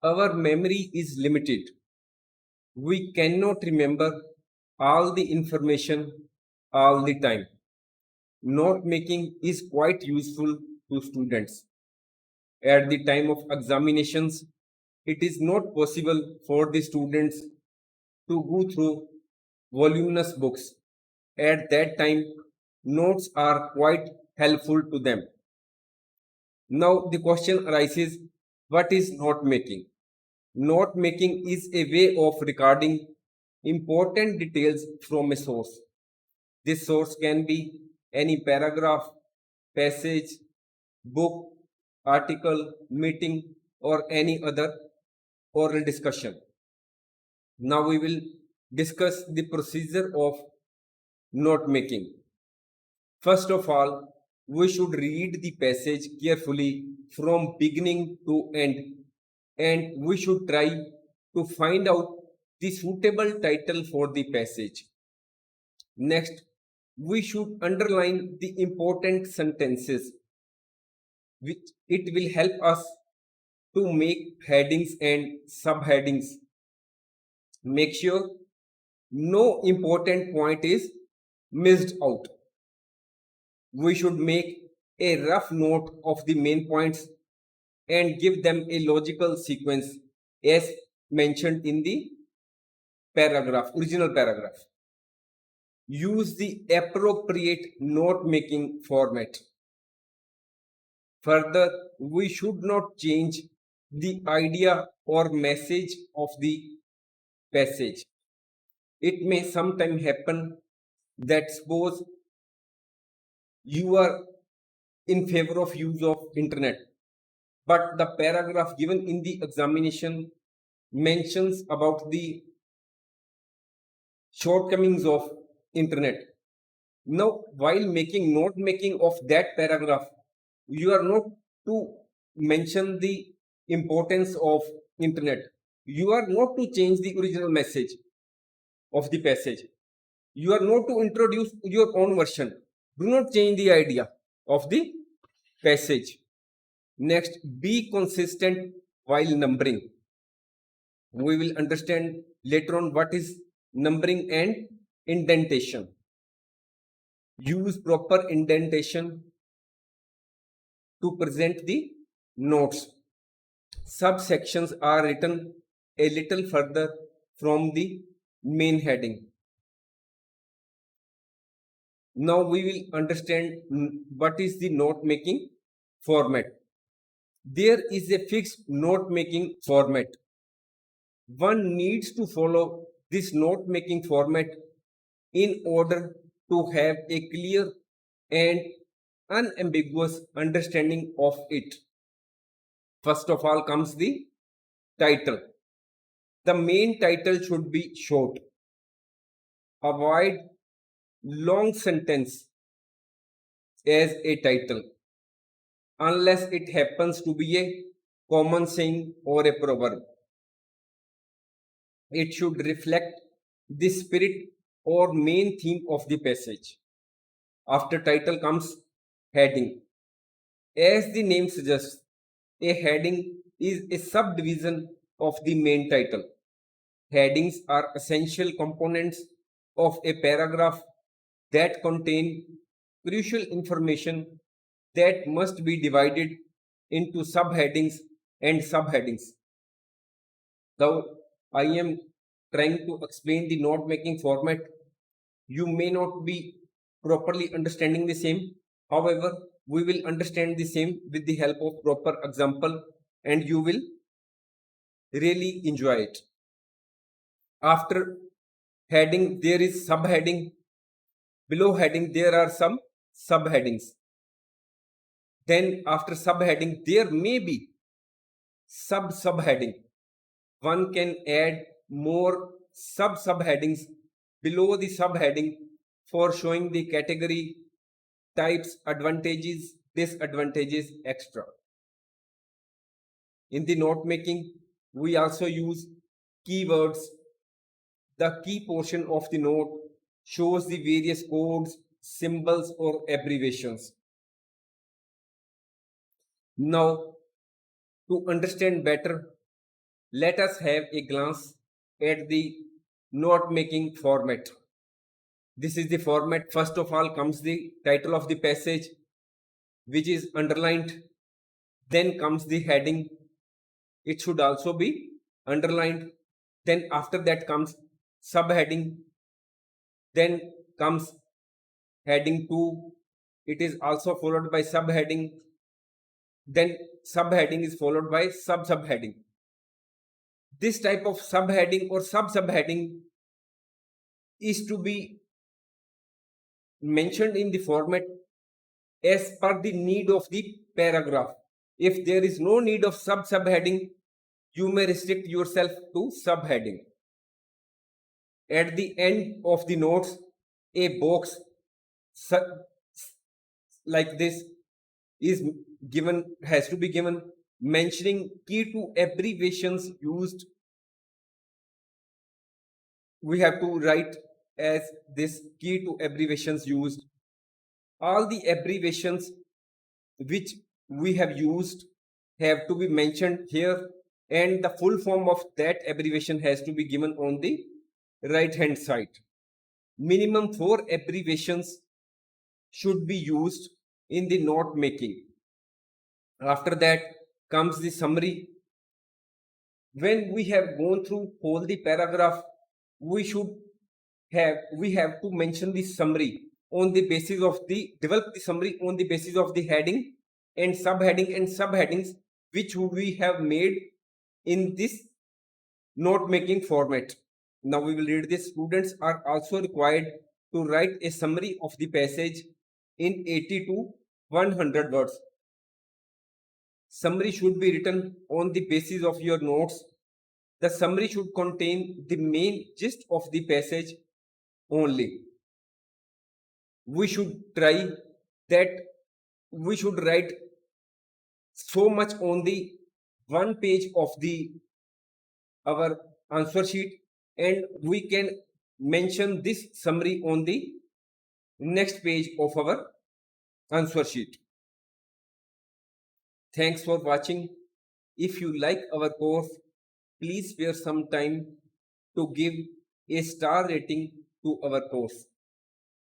Our memory is limited. We cannot remember all the information all the time. Note making is quite useful to students. At the time of examinations, it is not possible for the students to go through voluminous books. At that time, notes are quite helpful to them. Now, the question arises, what is note making? Note making is a way of recording important details from a source. This source can be any paragraph, passage, book, article, meeting, or any other oral discussion. Now we will discuss the procedure of note making. First of all, we should read the passage carefully from beginning to end, and we should try to find out the suitable title for the passage. Next, we should underline the important sentences, which it will help us to make headings and subheadings. Make sure no important point is missed out. We should make a rough note of the main points and give them a logical sequence as mentioned in the original paragraph. Use the appropriate note making format. Further, we should not change the idea or message of the passage. It may sometimes happen that suppose you are in favor of use of internet, but the paragraph given in the examination mentions about the shortcomings of internet. Now, while making note making of that paragraph, you are not to mention the importance of internet. You are not to change the original message of the passage. You are not to introduce your own version. Do not change the idea of the passage. Next, be consistent while numbering. We will understand later on what is numbering and indentation. Use proper indentation to present the notes. Subsections are written a little further from the main heading. Now we will understand what is the note making format. There is a fixed note making format. One needs to follow this note making format in order to have a clear and unambiguous understanding of it. First of all comes the title. The main title should be short. Avoid long sentence as a title unless it happens to be a common saying or a proverb. It should reflect the spirit or main theme of the passage. After title comes heading. As the name suggests, a heading is a subdivision of the main title. Headings are essential components of a paragraph that contain crucial information that must be divided into subheadings and subheadings. Now, I am trying to explain the note making format. You may not be properly understanding the same. However, we will understand the same with the help of proper example and you will really enjoy it. After heading, there is subheading. Below heading, there are some subheadings. Then after subheading, there may be subheading. One can add more subheadings below the subheading for showing the category, types, advantages, disadvantages, etc. In the note making, we also use keywords. The key portion of the note shows the various codes, symbols, or abbreviations. Now, to understand better, Let us have a glance at the note making format. This is the format. First of all comes the title of the passage, which is underlined. Then comes the heading. It should also be underlined. Then after that comes subheading. Then comes heading 2. It is also followed by subheading. Then subheading is followed by subheading. This type of subheading or subheading is to be mentioned in the format as per the need of the paragraph. If there is no need of subheading, you may restrict yourself to subheading. At the end of the notes, a box like this is given, has to be given, mentioning key to abbreviations used. We have to write as this key to abbreviations used. All the abbreviations which we have used have to be mentioned here, and the full form of that abbreviation has to be given on the right hand side. Minimum 4 abbreviations should be used in the note making. After that comes the summary. When we have gone through all the paragraph, we have to mention the summary on the basis of the develop the summary on the basis of the heading and subheadings which we have made in this note making format. Now we will read this. Students are also required to write a summary of the passage in 80 to 100 words. Summary should be written on the basis of your notes. The summary should contain the main gist of the passage only. We should try that we should write so much on the one page of the our answer sheet, and we can mention this summary on the next page of our answer sheet. Thanks for watching. If you like our course, please spare some time to give a star rating to our course.